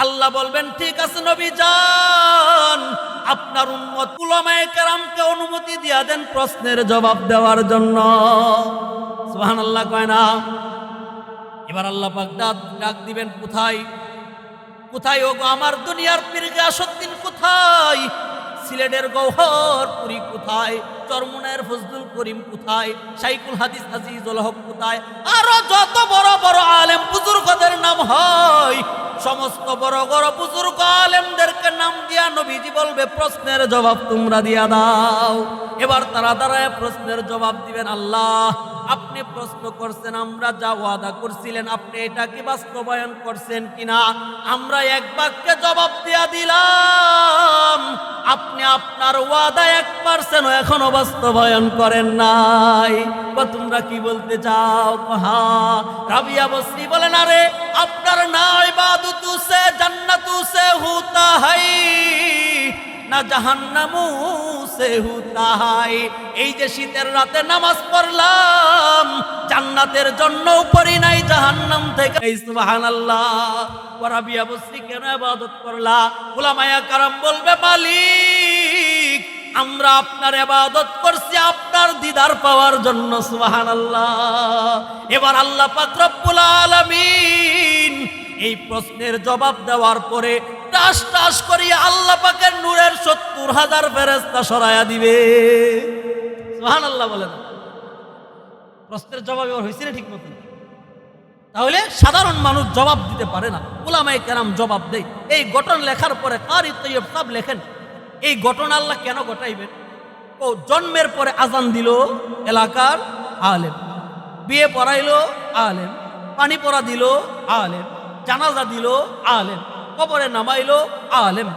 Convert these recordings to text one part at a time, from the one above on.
আল্লাহ বলবেন, ঠিক আছে নবী যান, আপনার উম্মত উলামায়ে কেরামকে অনুমতি দিয়া দেন প্রশ্নের জবাব দেওয়ার জন্য। সুবহানাল্লাহ কয় না? এবার আল্লাহ পাক ডাক দিবেন, কোথায় কোথায় ওগো আমার দুনিয়ার পীর গিয়াসউদ্দিন কোথায়, সিলেটের গওহরপুরি কোথায়, চরমুনায়ের ফজলুল করিম কোথায়, শাইখুল হাদিস আজিজুল হক কোথায়, আরো যত বড় বড় আলেম বুজুর্গদের নাম হয়, সমস্ত বড় বড় বুজুর্গ আলেমদেরকে নাম দিয়া নবীজি বলবে, প্রশ্নের জবাব তোমরা দিয়া দাও। এবার তারা দাঁড়ায় প্রশ্নের জবাব দিবেন। আল্লাহ, আপনি প্রশ্ন করছেন, আমরা যা ওয়াদা করছিলেন আপনি এটা কি বাস্তবায়ন করছেন কিনা? আমরা এক বাক্যে জবাব দিয়া দিলাম, আপনি আপনার ওয়াদা 1% এখনো বাস্তবায়ন করেন নাই। বা তোমরা কি বলতে চাও? হ্যাঁ। রাবিয়া বসরি বলেন, আরে আপনার না ইবাদতু সে জান্নাতু সে হুতা হাই না জাহান্নামু সে হুতা হাই। এই যে শীতের রাতে নামাজ পড়লাম, জান্নাতের জন্য পড়ি নাই, জাহান্নাম থেকে। সুবহানাল্লাহ। রাবিয়া বসরি কেন ইবাদত করলা? উলামায়ে কেরাম বলবে, মালিক আমরা আপনার ইবাদত করছি আপনার দিদার পাওয়ার জন্য। সুবহানাল্লাহ। এবার আল্লাহ পাক রব্বুল আলামিন এই প্রশ্নের জবাব দেওয়ার পরে টাস টাস করিয়া আল্লাহ পাকের নূরের 70,000 ফেরেশতা সরায়া দিবে। সুবহানাল্লাহ বলেন। প্রশ্নের জবাব এবার হয়েছে না ঠিক মতো? তাহলে সাধারণ মানুষ জবাব দিতে পারে না, উলামায়ে কেরাম জবাব দেয়। এই ঘটনা লেখার পরে কারি তৈয়ব সব লেখেন, এই ঘটনা আল্লাহ কেন ঘটাইবেন? ও জন্মের পরে আজান দিল এলাকার আলেম, বিয়ে পড়াইলো আলেম, পানি পড়া দিল আলেম, জানাজা দিল আলেম, কবরে নামাইলো আলেম।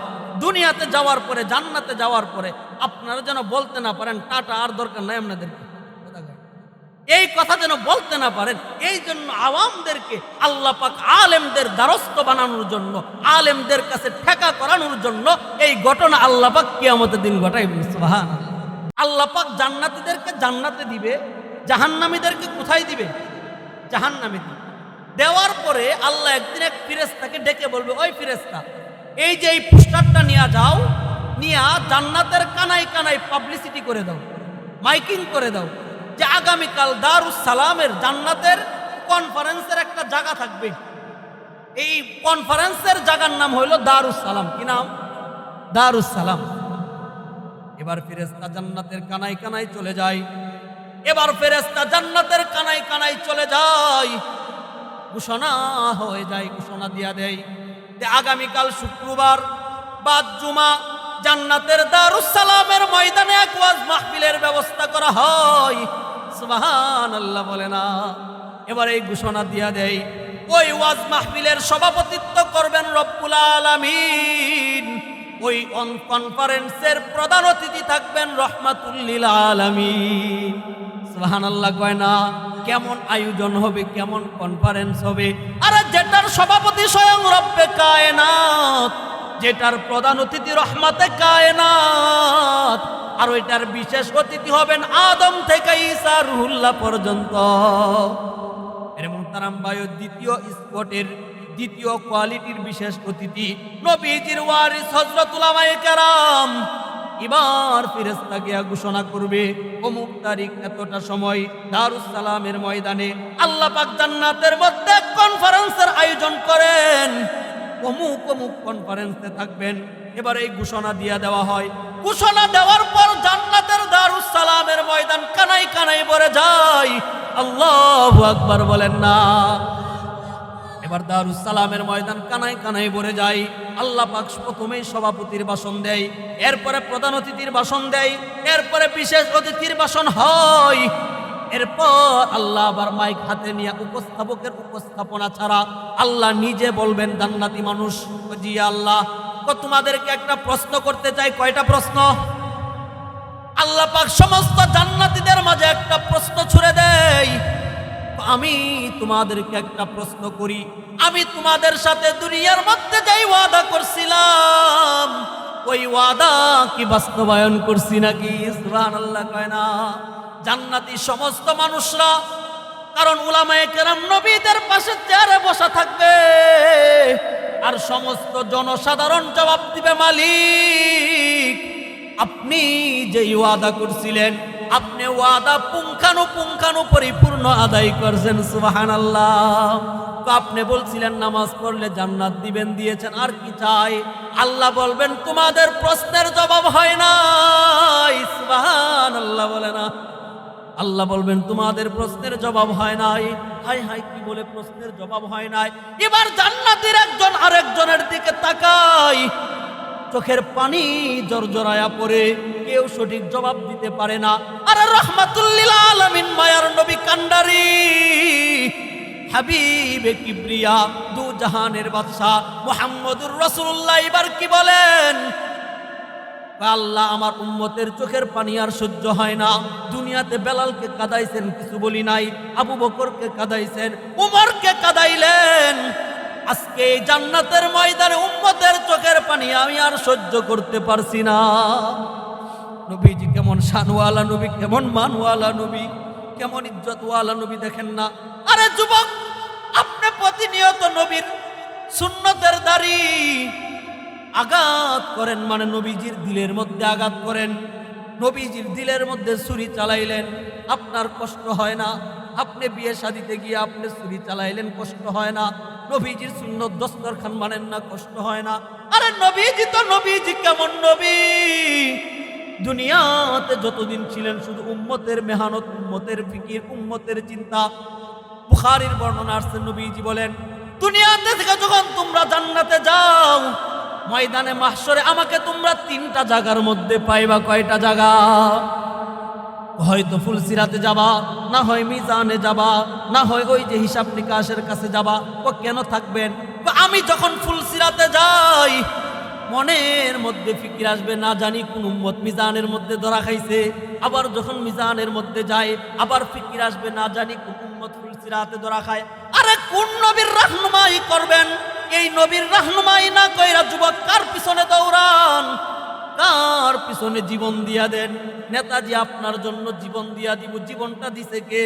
দুনিয়াতে যাওয়ার পরে, জান্নাতে যাওয়ার পরে আপনারা যেন বলতে না পারেন টাটা, আর দরকার নাই আপনাদেরকে, এই কথা যেন বলতে না পারেন, এই জন্য আওয়ামদেরকে আল্লাহ পাক আলেমদের দ্বারস্থ বানানোর জন্য, আলেমদের কাছে ঠেকা করানোর জন্য এই ঘটনা আল্লাহ পাক কিয়ামতের দিন ঘটাইবেন। সুবহানাল্লাহ। আল্লাহ পাক জান্নাতীদেরকে জান্নাতে দিবে, জাহান্নামীদেরকে কোথায় দিবে? জাহান্নামে দিবে। দেওয়ার পরে আল্লাহ একদিন এক ফেরেশতাকে ডেকে বলবে, ওই ফেরেশতা, এই যে এই পোস্টারটা নিয়ে যাও, নিয়া জান্নাতের কানায় কানায় পাবলিসিটি করে দাও, মাইকিং করে দাও যে আগামীকাল দারুস সালামের জান্নাতের কনফারেন্সের একটা জায়গা থাকবে। এই কনফারেন্সের জায়গার নাম হইল দারুস সালাম। কি নাম? দারুস সালাম। এবার ফেরেশতা জান্নাতের কানায় কানায় চলে যায়। এবার ফেরেশতা জান্নাতের কানায় কানায় চলে যায়, ঘোষণা হয়ে যায়, ঘোষণা দিয়া দেয় যে আগামীকাল শুক্রবার বাদ জুমা জান্নাতের দারুস সালামের ময়দানে এক ওয়াজ মাহফিলের ব্যবস্থা করা হয়। সুবহানাল্লাহ বলে না? এবার এই ঘোষণা দিয়া দেয়, ওই ওয়াজ মাহফিলের সভাপতিত্ব করবেন রব্বুল আলামিন। ওই কনফারেন্সের প্রধান অতিথি থাকবেন রাহমাতুল লিল আলামিন। সুবহানাল্লাহ কয় না? কেমন আয়োজন হবে, কেমন কনফারেন্স হবে! আরে যেটার সভাপতি স্বয়ং রব্বে কায়নাত, যেটার প্রধান অতিথি রহমাতে কায়নাত, আর ওইটার বিশেষ অতিথি হবেন আদম থেকে ঈসা রুহুল্লাহ পর্যন্ত। এর মুহতারাম ভাই, দ্বিতীয় স্পটের দ্বিতীয় কোয়ালিটির বিশেষ অতিথি নবীজির ওয়ারিস হযরত উলামায়ে কেরাম। এবার ফেরেশতা গিয়া ঘোষণা করবে, অমুক তারিখ এতটা সময় দারুস সালামের ময়দানে আল্লাহ পাক জান্নাতের মধ্যে কনফারেন্সের আয়োজন করেন, অমুক অমুক কনফারেন্সে থাকবেন। এবার এই ঘোষণা দিয়া দেওয়া হয়। ঘোষণা দেওয়ার পর জান্নাতের দারুস সালামের ময়দান কানাই কানাই ভরে যায়। আল্লাহু আকবার বলেন না? এবার দারুস সালামের ময়দান কানাই কানাই ভরে যায়। আল্লাহ পাক প্রথমেই সভাপতির ভাষণ দেয়, এরপরে প্রধান অতিথির ভাষণ দেয়, এরপরে বিশেষ অতিথির ভাষণ হয়। এরপর আল্লাহ আবার মাইক হাতে নিয়ে উপস্থাপকের উপস্থাপনা ছাড়া আল্লাহ নিজে বলবেন, জান্নাতি মানুষ, জি আল্লাহ, তোমাদেরকে একটা প্রশ্ন করতে চাই। কয়টা প্রশ্ন? আল্লাহ পাক সমস্ত জান্নাতীদের মাঝে একটা প্রশ্ন ছুড়ে দেয়, আমি তোমাদেরকে একটা প্রশ্ন করি, আমি তোমাদের সাথে দুনিয়ার মধ্যে যেই ওয়াদা করছিলাম, ওই ওয়াদা কি বাস্তবায়ন করছি নাকি? সুবহানাল্লাহ কয় না? জান্নাতি সমস্ত মানুষরা, কারণ উলামায়ে কেরাম নবীদের পাশে চেয়ারে বসা থাকবে, আর সমস্ত জনসাধারণ জবাব দিবে, মালিক আপনি যে ওয়াদা করছিলেন, আপনি ওয়াদা পুঙ্খানু পরিপূর্ণ আদায় করছেন। সুবহানাল্লাহ। তো আপনি বলছিলেন নামাজ পড়লে জান্নাত দিবেন, দিয়েছেন, আর কি চাই? আল্লাহ বলবেন তোমাদের প্রশ্নের জবাব হয় নাই। সুবহানাল্লাহ বলে না? আল্লাহ বলবেন তোমাদের প্রশ্নের জবাব হয় নাই। হাই হাই, কি বলে প্রশ্নের জবাব হয় নাই? এবার জান্নাতীর একজন আরেকজনের দিকে তাকায়, চোখের পানি জরজরায়া পড়ে, কেউ সঠিক জবাব দিতে পারে না। আরে রাহমাতুল লিল আলামিন মায়ার নবী কান্ডারি হাবিবে কিবরিয়া দু জাহানের বাদশা মুহাম্মদুর রাসূলুল্লাহ এবার কি বলেন? আল্লাহ আমার উম্মতের চোখের পানি আর সহ্য হয় না। দুনিয়াতে বেলালকে কাঁদাইছেন, কিছু বলি নাই। আবু বকরকে কাঁদাইছেন, উমরকে কাঁদাইলেন। আজকে এই জান্নাতের ময়দানে উম্মতের চোখের পানি আমি আর সহ্য করতে পারছি না। নবীজি কেমন শানওয়ালা নবী, কেমন মানওয়ালা নবী, কেমন ইজ্জতওয়ালা নবী দেখেন না? আরে যুবক, আপনি প্রতিনিয়ত নবীর সুন্নতের দাড়ি আঘাত করেন, মানে নবীজির দিলের মধ্যে আঘাত করেন। নবীজির দিলের মধ্যে ছুরি চালাইলেন, আপনার কষ্ট হয় না? আপনি বিয়ে শাদিতে গিয়ে আপনি ছুরি চালাইলেন, কষ্ট হয় না? নবীজির সুন্নত দস্তরখান মানেন না, কষ্ট হয় না? আরে নবীজি তো নবীজি কেমন নবী, দুনিয়াতে যতদিন ছিলেন শুধু উম্মতের মেহনত, উম্মতের ফিকির, উম্মতের চিন্তা। বুখারীর বর্ণনা আসছে, নবীজি বলেন দুনিয়াতে থেকে যখন তোমরা জান্নাতে যাও, ময়দানে মাহশরে আমাকে তোমরা তিনটা জায়গার মধ্যে পাইবা। কয়টা জায়গা? হয়তো ফুলসিরাতে যাবা, না হয় মিজানে যাবা, না হয় ওই যে হিসাব নিকাশের কাছে যাবা। ও কেন থাকবেন? আমি যখন ফুলসিরাতে যাই মনের মধ্যে ফিকির আসবে, না জানি কোন উম্মত মিজানের মধ্যে ধরা খাইছে। আবার যখন মিজানের মধ্যে যায় আবার ফিকির আসবে, না জানি কোন উম্মত ফুলসিরাতে ধরা খায়। আরে কোন নবীর রাহনুমাই করবেন? এই নবীর রাহনুমাই না কইরা যুবক কার পিছনে দৌড়ান, কার পিছনে জীবন দিয়া দেন? নেতাজি আপনার জন্য জীবন দিয়া দিব, জীবনটা দিছে কে?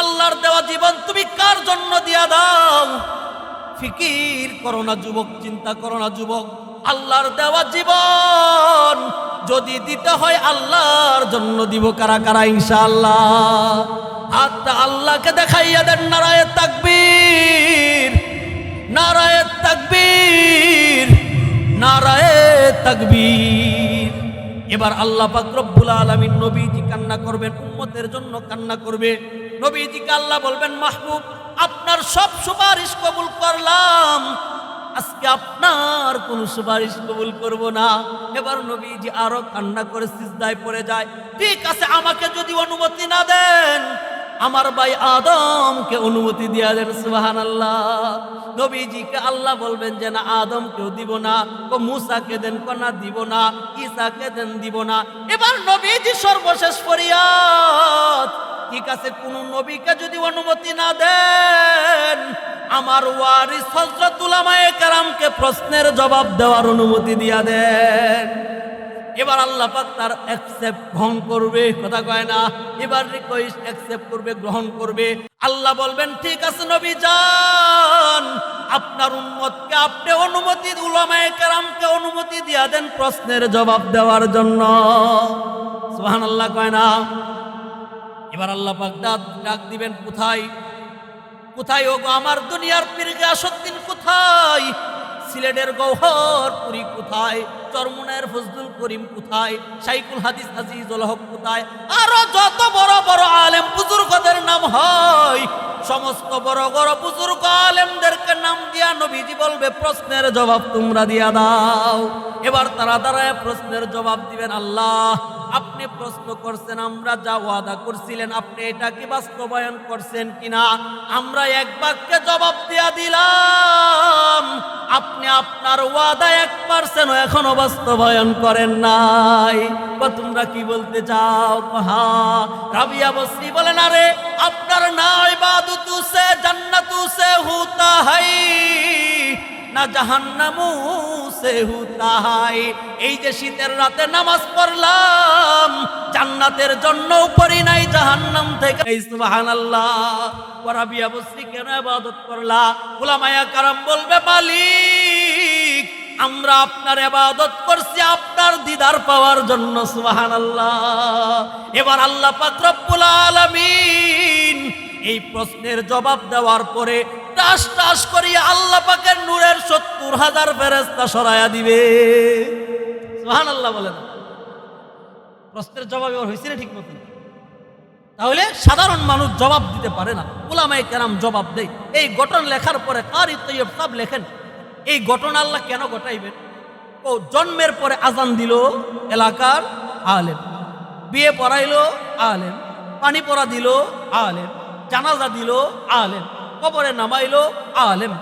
আল্লাহর দেওয়া জীবন তুমি কার জন্য দিয়া দাও? ফিকির করো না যুবক, চিন্তা করো না যুবক। আল্লাহর দেওয়া জীবন যদি দিতে হয় আল্লাহর জন্য দিব। কারা কারা ইনশাআল্লাহ? হাতটা আল্লাহকে দেখাইয়া দেন। নারায়ে তাকবীর, নারায়ে তাকবীর, নারায়ে তাকবীর। এবার আল্লাহ পাক রব্বুল আলামিন নবীজি কান্না করবেন, উম্মতের জন্য কান্না করবে। নবীজিকে আল্লাহ বলবেন মাহবুব আপনার সব সুপারিশ কবুল করলাম, আজকে আপনার কোন সুপারিশ কবুল করব না। এবার নবীজি আরো কান্না করে সিজদায় পড়ে যায়। ঠিক আছে, আমাকে যদি অনুমতি না দেন আমার ভাই আদমকে অনুমতি দিয়া দেন। সুবহানাল্লাহ। নবীজিকে আল্লাহ বলবেন যে না, আদমকেও দিব না, কো মুসাকে দেন, কো না দিব না, ঈসাকে দেন, দিব না। এবার নবীজি সর্বশেষ ফরিয়াদ, ঠিক আছে কোন নবীকে যদি অনুমতি না দেন আমার ওয়ারিস হযরত উলামায়ে কেরামকে প্রশ্নের জবাব দেওয়ার অনুমতি দিয়া দেন। এবার আল্লাহ পাক তার অ্যাকসেপ্ট গ্রহণ করবে, কথা কয় না? এবার রিকোয়েস্ট অ্যাকসেপ্ট করবে, গ্রহণ করবে। আল্লাহ বলবেন ঠিক আছে নবী যান, আপনার উম্মতকে আপনি অনুমতি, উলামায়ে কেরামকে অনুমতি দিয়া দেন প্রশ্নের জবাব দেওয়ার জন্য। সুবহানাল্লাহ কয় না? এবার আল্লাহ পাক ডাক দিবেন, কোথায় কোথায় ওগো আমার দুনিয়ার পীর গিয়াসউদ্দিন কোথায়? সিলেটের গৌহরপুরি কোথায়? চরমুনায়ের ফজলুল করিম কোথায়? শাইখুল হাদিস আজিজুল হক কোথায়? আরো যত বড় বড় আলেম বুজুর্গদের নাম হয়, সমস্ত বড় বড় বুজুর্গ আলেমদেরকে নাম দিয়া নবীজি বলবে প্রশ্নের জবাব তোমরা দিয়া দাও। এবার তারা দাঁড়ায় প্রশ্নের জবাব দিবেন। আল্লাহ আপনি প্রশ্ন করছেন, আমরা যা ওয়াদা করছিলেন আপনি এটা কি বাস্তবায়ন করছেন কিনা? আমরা এক বাক্যে জবাব দিয়া দিলাম, আপনি আপনার ওয়াদা 1% এখনো বাস্তবায়ন করেন নাই। তোমরা কি বলতে চাও? হ্যাঁ। রাবিয়া বসরি বলেন আরে আপনার না ইবাদতু সে জান্নাতু সে হুতা হাই, না জাহান্নামু সে হুতা হাই। এই যে শীতের রাতে নামাজ পড়লাম, জান্নাতের জন্য পড়ি নাই জাহান্নাম থেকে। সুবহানাল্লাহ। ওয়ারাবিয়া বসরি কেন ইবাদত করলা? উলামায়ে কেরাম বলবে, মালিক আমরা আপনার ইবাদত করছি আপনার দিদার পাওয়ার জন্য। সুবহানাল্লাহ। এবার আল্লাহ পাক রব্বুল আলামিন এই প্রশ্নের জবাব দেওয়ার পরে টাস টাস করিয়া আল্লাহ পাকের নূরের ৭০,০০০ ফেরেশতা সরায়া দিবে। সুবহানাল্লাহ বলেন। প্রশ্নের জবাব এবার হয়েছে না ঠিক মতো? তাহলে সাধারণ মানুষ জবাব দিতে পারে না, উলামায়ে কেরাম জবাব দেয়। এই ঘটনা লেখার পরে কারি তৈয়ব সব লেখেন, এই ঘটনা আল্লাহ কেন ঘটাইবেন? ও জন্মের পরে আজান দিল এলাকার আলেম, বিয়ে পড়াইলো আলেম, পানি পড়া দিল আলেম, জানাজা দিল আলেম, কবরে নামাইলো আলেম।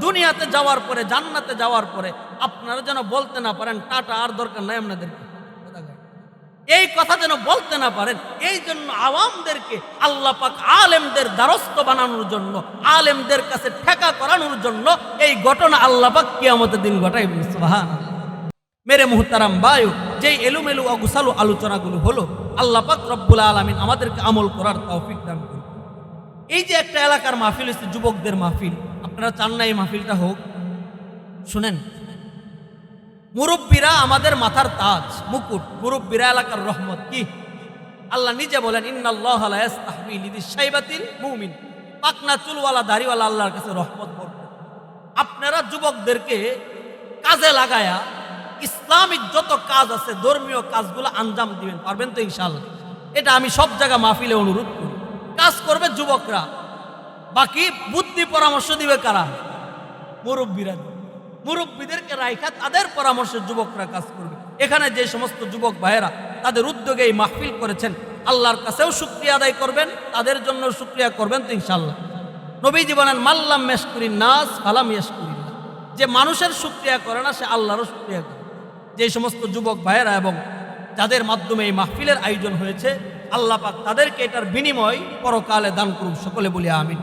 দুনিয়াতে যাওয়ার পরে, জান্নাতে যাওয়ার পরে আপনারা যেন বলতে না পারেন টাটা, আর দরকার নাই আপনাদেরকে, এই কথা যেন বলতে না পারেন। এই জন্য আওয়ামদেরকে আল্লাহ পাক আলেমদের দ্বারস্থ বানানোর জন্য, আলেমদের কাছে ঠেকা করানোর জন্য এই ঘটনা আল্লাহ পাক কিয়ামতের দিন ঘটাইবেন। সুবহানাল্লাহ। মেরে মুহতারাম বায়ু, যে এলোমেলো অগুছালো আলোচনাগুলো হলো, আল্লাহ পাক রব্বুল আলামিন আমাদেরকে আমল করার তৌফিক দান করুন। এই যে একটা এলাকার মাহফিল হচ্ছে যুবকদের মাহফিল, আপনারা চান না এই মাহফিলটা হোক? শুনেন, মুরব্বীরা আমাদের মাথার তাজ, মুকুট। মুরব্বীরা এলাকার রহমত। কি আল্লাহ নিজে বলেন, ইন্নাল্লাহা লা ইস্তাহয়ী লিযিশ শাইবাতিল মুমিন। পাকনা চুলওয়ালা দাড়িওয়ালা আল্লাহর কাছে রহমত বর্তমান। আপনারা যুবকদেরকে কাজে লাগায়া ইসলামিক যত কাজ আছে, ধর্মীয় কাজগুলো আঞ্জাম দিবেন, পারবেন তো ইনশাআল্লাহ? এটা আমি সব জায়গা মাহফিলে অনুরোধ করি। কাজ করবে যুবকরা, বাকি বুদ্ধি পরামর্শ দিবে কারা? মুরব্বীরা। মুরব্বীদেরকে রাইখা তাদের পরামর্শে যুবকরা কাজ করবে। এখানে যে সমস্ত যুবক ভাইয়েরা তাদের উদ্যোগে এই মাহফিল করেছেন, আল্লাহর কাছেও শুকরিয়া আদায় করবেন, তাদের জন্য শুকরিয়া করবেন তো ইনশাআল্লাহ। নবীজি বলেন, মাল্লাম ইয়াশকুরিন নাস ফালাম ইয়াশকুরিল্লাহ। যে মানুষের শুকরিয়া করে না, সে আল্লাহরও শুকরিয়া করে। যে সমস্ত যুবক ভাইয়েরা এবং যাদের মাধ্যমে এই মাহফিলের আয়োজন হয়েছে, আল্লাহ পাক তাদেরকে এটার বিনিময় পরকালে দান করুন। সকলে বলি আমিন।